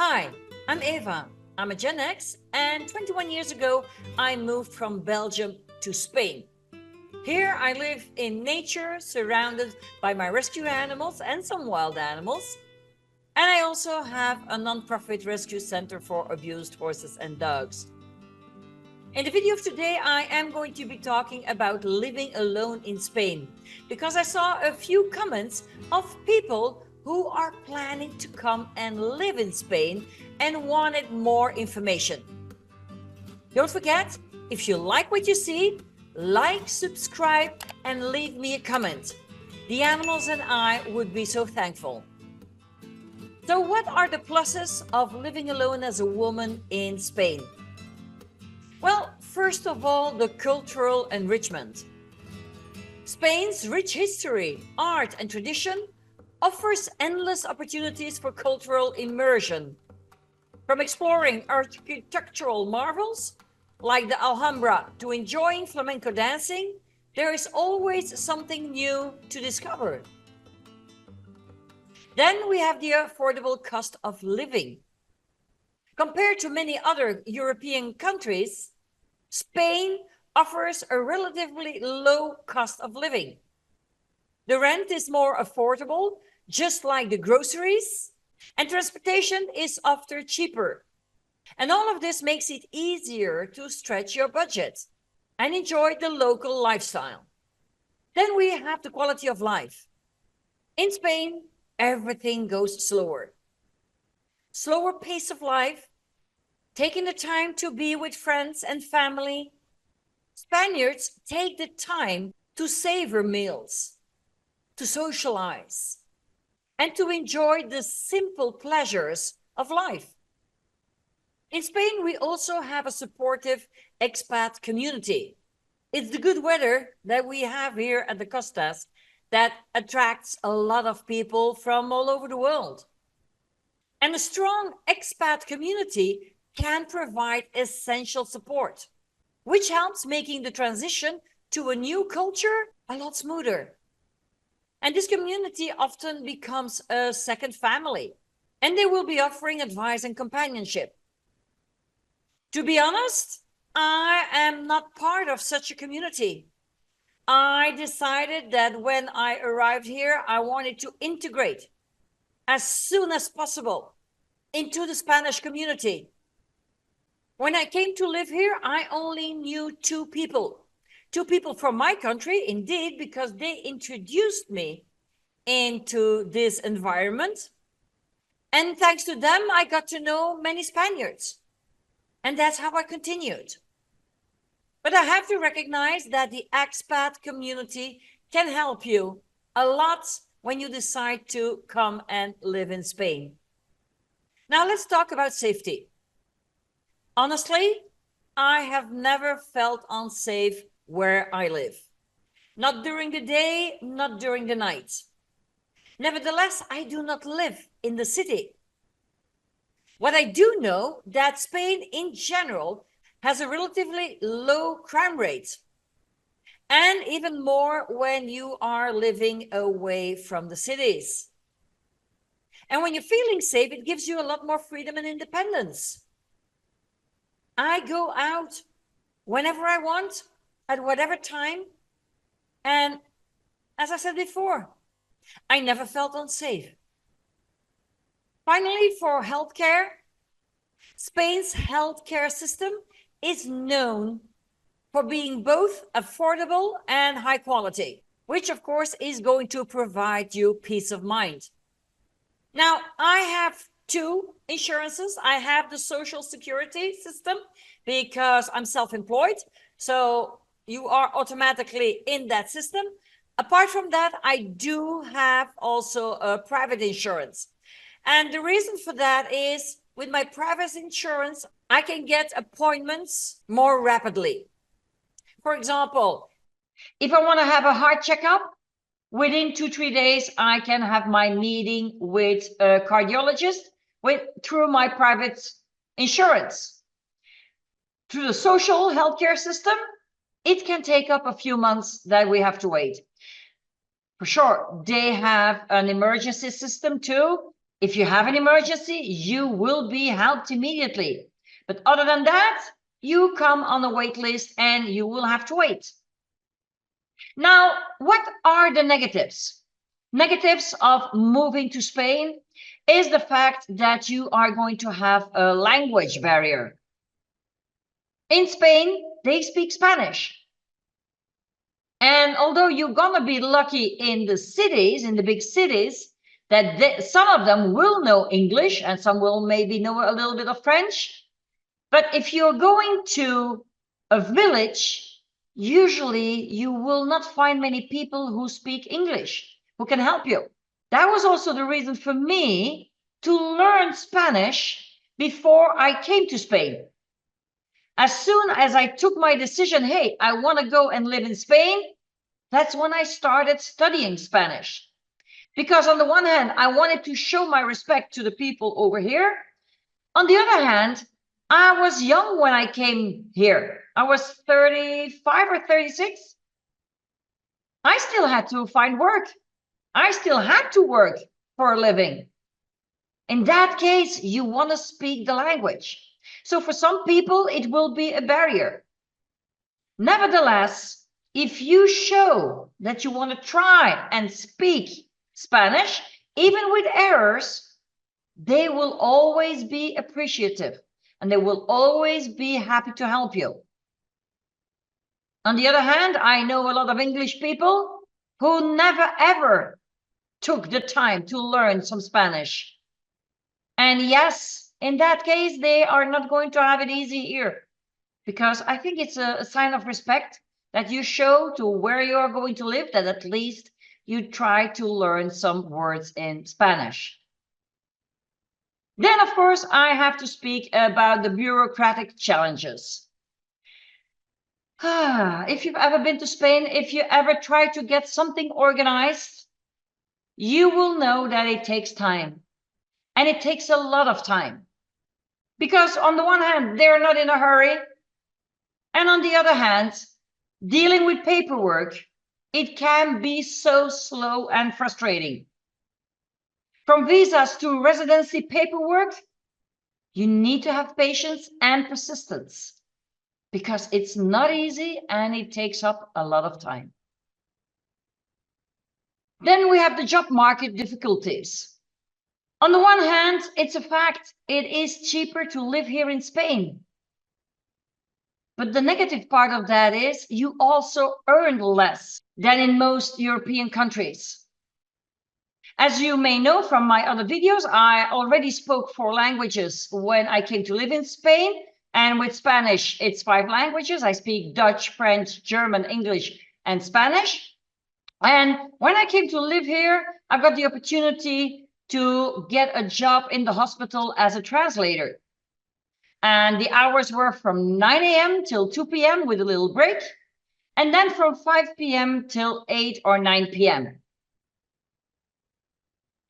Hi, I'm Eva. I'm a Gen X, and 21 years ago, I moved from Belgium to Spain. Here, I live in nature, surrounded by my rescue animals and some wild animals. And I also have a non-profit rescue center for abused horses and dogs. In the video of today, I am going to be talking about living alone in Spain because I saw a few comments of people who are planning to come and live in Spain and wanted more information. Don't forget, if you like what you see, like, subscribe, and leave me a comment. The animals and I would be so thankful. So what are the pluses of living alone as a woman in Spain? Well, first of all, the cultural enrichment. Spain's rich history, art, and tradition offers endless opportunities for cultural immersion. From exploring architectural marvels like the Alhambra to enjoying flamenco dancing, there is always something new to discover. Then we have the affordable cost of living. Compared to many other European countries, Spain offers a relatively low cost of living. The rent is more affordable, just like the groceries, and transportation is often cheaper. And all of this makes it easier to stretch your budget and enjoy the local lifestyle. Then we have the quality of life. In Spain, everything goes slower. Slower pace of life, taking the time to be with friends and family. Spaniards take the time to savor meals, to socialize, and to enjoy the simple pleasures of life. In Spain, we also have a supportive expat community. It's the good weather that we have here at the Costas that attracts a lot of people from all over the world. And a strong expat community can provide essential support, which helps making the transition to a new culture a lot smoother. And this community often becomes a second family, and they will be offering advice and companionship. To be honest, I am not part of such a community. I decided that when I arrived here, I wanted to integrate as soon as possible into the Spanish community. When I came to live here, I only knew two people from my country, indeed, because they introduced me into this environment. And thanks to them, I got to know many Spaniards. And that's how I continued. But I have to recognize that the expat community can help you a lot when you decide to come and live in Spain. Now let's talk about safety. Honestly, I have never felt unsafe where I live. Not during the day, not during the night. Nevertheless, I do not live in the city. What I do know that Spain in general has a relatively low crime rate. And even more when you are living away from the cities. And when you're feeling safe, it gives you a lot more freedom and independence. I go out whenever I want, at whatever time. And as I said before, I never felt unsafe. Finally, for healthcare, Spain's healthcare system is known for being both affordable and high quality, which of course is going to provide you peace of mind. Now, I have two insurances. I have the social security system because I'm self-employed. So you are automatically in that system. Apart from that, I do have also a private insurance. And the reason for that is with my private insurance, I can get appointments more rapidly. For example, if I want to have a heart checkup, within 2-3 days, I can have my meeting with a cardiologist through my private insurance. Through the social healthcare system, it can take up a few months that we have to wait. For sure, they have an emergency system too, If you have an emergency, you will be helped immediately. But other than that, you come on a wait list and you will have to wait. Now, what are the negatives? Negatives of moving to Spain is the fact that you are going to have a language barrier. In Spain, they speak Spanish. And although you're gonna be lucky in the cities, in the big cities, that some of them will know English and some will maybe know a little bit of French. But if you're going to a village, usually you will not find many people who speak English, who can help you. That was also the reason for me to learn Spanish before I came to Spain. As soon as I took my decision, hey, I want to go and live in Spain, that's when I started studying Spanish. Because on the one hand, I wanted to show my respect to the people over here. On the other hand, I was young when I came here. I was 35 or 36. I still had to find work. I still had to work for a living. In that case, you want to speak the language. So for some people, it will be a barrier. Nevertheless, if you show that you want to try and speak Spanish, even with errors, they will always be appreciative and they will always be happy to help you. On the other hand, I know a lot of English people who never ever took the time to learn some Spanish. And yes, in that case, they are not going to have it easy here, because I think it's a sign of respect that you show to where you are going to live, that at least you try to learn some words in Spanish. Then, of course, I have to speak about the bureaucratic challenges. If you've ever been to Spain, if you ever try to get something organized, you will know that it takes time. And it takes a lot of time. Because on the one hand, they're not in a hurry. And on the other hand, dealing with paperwork, it can be so slow and frustrating. From visas to residency paperwork, you need to have patience and persistence, because it's not easy and it takes up a lot of time. Then we have the job market difficulties. On the one hand, it's a fact, it is cheaper to live here in Spain. But the negative part of that is you also earn less than in most European countries. As you may know from my other videos, I already spoke 4 languages when I came to live in Spain. And with Spanish, it's 5 languages. I speak Dutch, French, German, English, and Spanish. And when I came to live here, I got the opportunity to get a job in the hospital as a translator. And the hours were from 9 a.m. till 2 p.m. with a little break. And then from 5 p.m. till 8 or 9 p.m.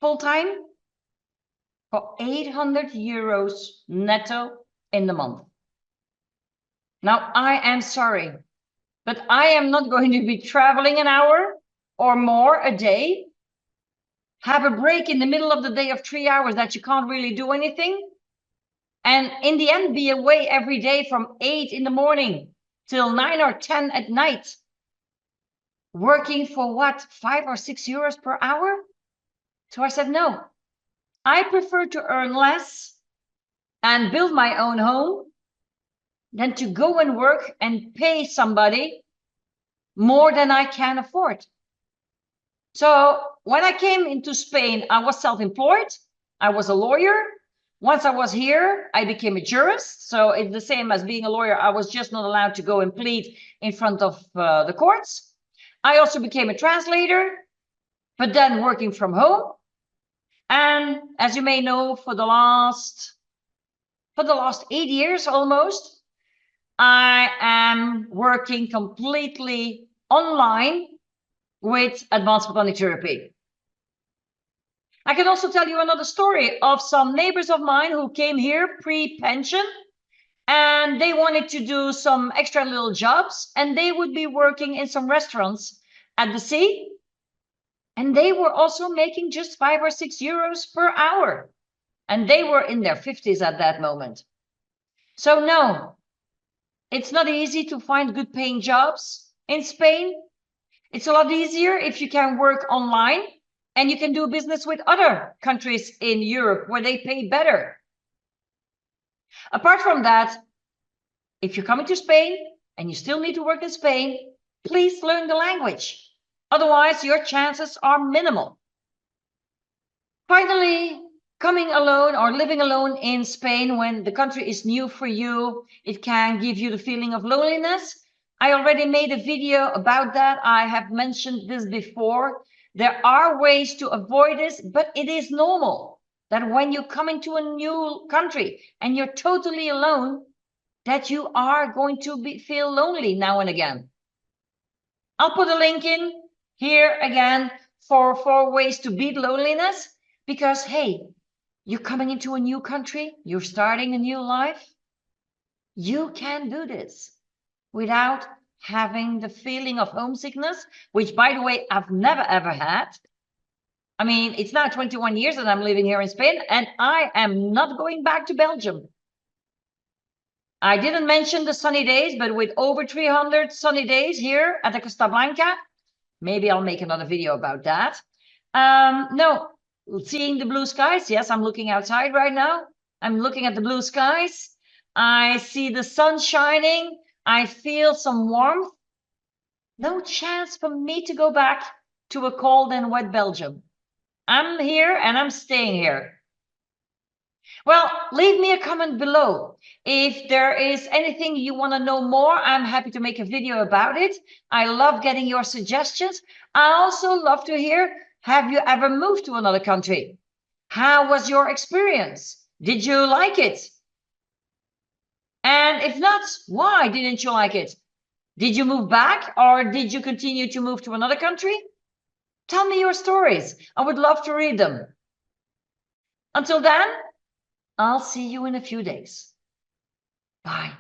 Full time for 800 euros netto in the month. Now, I am sorry, but I am not going to be traveling an hour or more a day, have a break in the middle of the day of 3 hours that you can't really do anything, and in the end be away every day from 8 in the morning till 9 or 10 at night, working for what, 5 or 6 euros per hour? So I said, no, I prefer to earn less and build my own home than to go and work and pay somebody more than I can afford. So when I came into Spain, I was self-employed. I was a lawyer. Once I was here, I became a jurist. So it's the same as being a lawyer. I was just not allowed to go and plead in front of the courts. I also became a translator, but then working from home. And as you may know, for the last 8 years almost, I am working completely online with advanced photonic therapy. I can also tell you another story of some neighbors of mine who came here pre-pension, and they wanted to do some extra little jobs, and they would be working in some restaurants at the sea. And they were also making just 5 or 6 euros per hour. And they were in their 50s at that moment. So no, it's not easy to find good paying jobs in Spain. It's a lot easier if you can work online and you can do business with other countries in Europe where they pay better. Apart from that, if you're coming to Spain and you still need to work in Spain, please learn the language. Otherwise, your chances are minimal. Finally, coming alone or living alone in Spain when the country is new for you, it can give you the feeling of loneliness. I already made a video about that. I have mentioned this before. There are ways to avoid this, but it is normal that when you come into a new country and you're totally alone, that you are going to feel lonely now and again. I'll put a link in here again for 4 ways to beat loneliness, because hey, you're coming into a new country, you're starting a new life. You can do this without having the feeling of homesickness, which, by the way, I've never ever had. I mean, it's now 21 years that I'm living here in Spain, and I am not going back to Belgium. I didn't mention the sunny days, but with over 300 sunny days here at the Costa Blanca, maybe I'll make another video about that. No, seeing the blue skies. Yes, I'm looking outside right now. I'm looking at the blue skies. I see the sun shining. I feel some warmth. No chance for me to go back to a cold and wet Belgium. I'm here and I'm staying here. Well, leave me a comment below. If there is anything you want to know more, I'm happy to make a video about it. I love getting your suggestions. I also love to hear, have you ever moved to another country? How was your experience? Did you like it? And if not, why didn't you like it? Did you move back or did you continue to move to another country? Tell me your stories. I would love to read them. Until then, I'll see you in a few days. Bye.